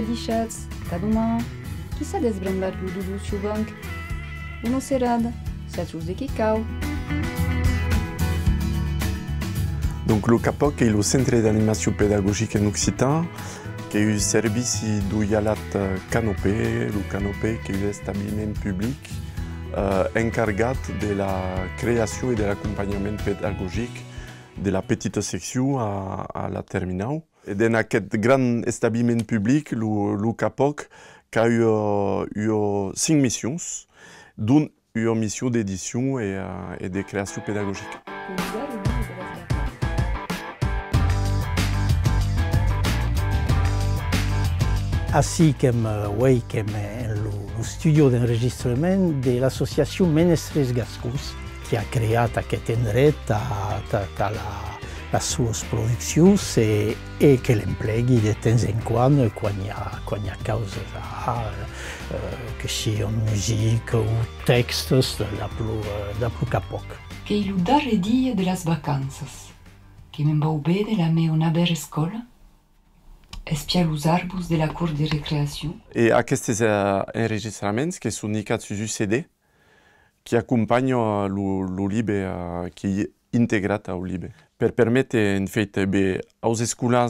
dixați, ta duma, qui s'ha desbrandat l'ududu sur banc, uno serada, s'atrus de cacao. Donc le CAPOC est le Centre d'animation pédagogique en Occitan, qui est un service du Yalat Canopé, le Canopé qui est un établissement public encargat de la création et de l'accompagnement pédagogique de la petite section à la terminale. Et dans aquest grand établissement public, le CAPOC a eu 5 missions, dont une mission d'édition et de création pédagogique. Ainsi comme le studio d'enregistrement de l'association Menestres Gascous, qui a créé aquest endret la sues produccions et que l'emplegui de temps en quan hi ha causes que siguin musique ou textos de la CAPOC. Que il darrer dia de las vacances, que me'n vau bé de la meva escola, espiar los arbus de la cour de recreació. Et aquests enregistraments que són nicats sur un CD qui accompagne le LIBE qui est intégrat au LIBE. Per permettre en fait aux escoles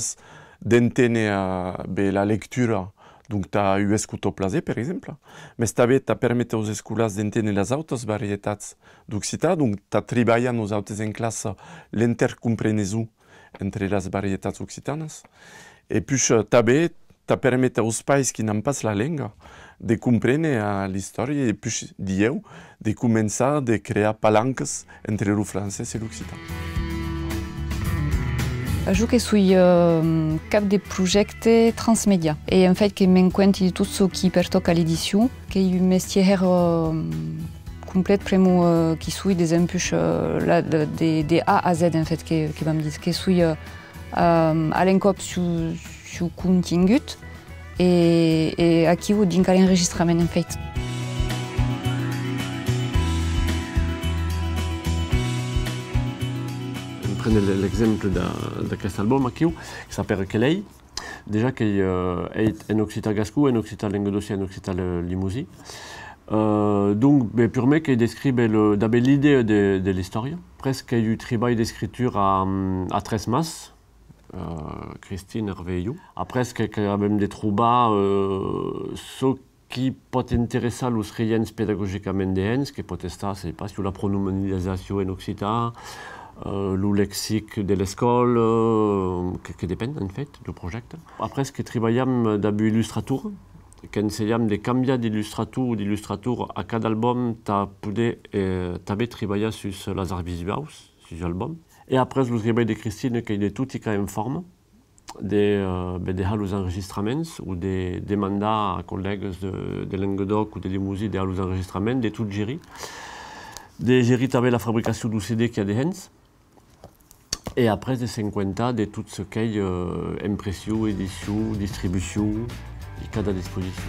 d'entendre la lecture, donc tu as eu escutoplasé par exemple, mais també permet aux escoles d'entendre les autres varietats d'occitan, donc tu as travaillé nos autres en classe l'intercomprensió entre les varietats occitanes. Et puis també permet aux pais qui n'ont pas la langue de comprendre l'histoire et puis de commencer à créer palanques entre le français et l'occitan. Je suis cap de projets transmédia et en fait que m'encuentro de tout ce qui pertoque à l'édition, que est un métier complet primo qui suis des empuches de A à Z en fait que va me dire que suis à l'encop sur contingut et aquí ho dinc l'enregistrament en fait. Prenez l'exemple d'aquest album aquí, qui s'appelle Kelei, déjà qui est en occitan gascou, en occitan languedocien, en occitan limousin. Donc, purement qui décrit d'abord l'idée de l'histoire, presque du travail d'écriture à 13 masses. Christine Herveillou. Après, ce que même des troubas, ce qui peut intéresser les riens pédagogiquement des ce qui peut être, c'est pas sur la pronominalisation en occitan, le lexique de l'école, qui dépend en fait du projet. Après, ce que travaillons d'abord illustrateur, quand essayons de changer d'illustrateur ou d'illustrateur à cada album, tu peux travailler sur les arts visuels, sur l'album. Et après, le travail de Christine, qui est tout en forme, de les enregistrements ou de mandats à collègues de Languedoc ou de Limousin de les enregistrements, de tout gérer. De gérer la fabrication du CD qui a des hands. Et après, de 50 de tout ce qui est impression, édition, distribution, et cas à disposition.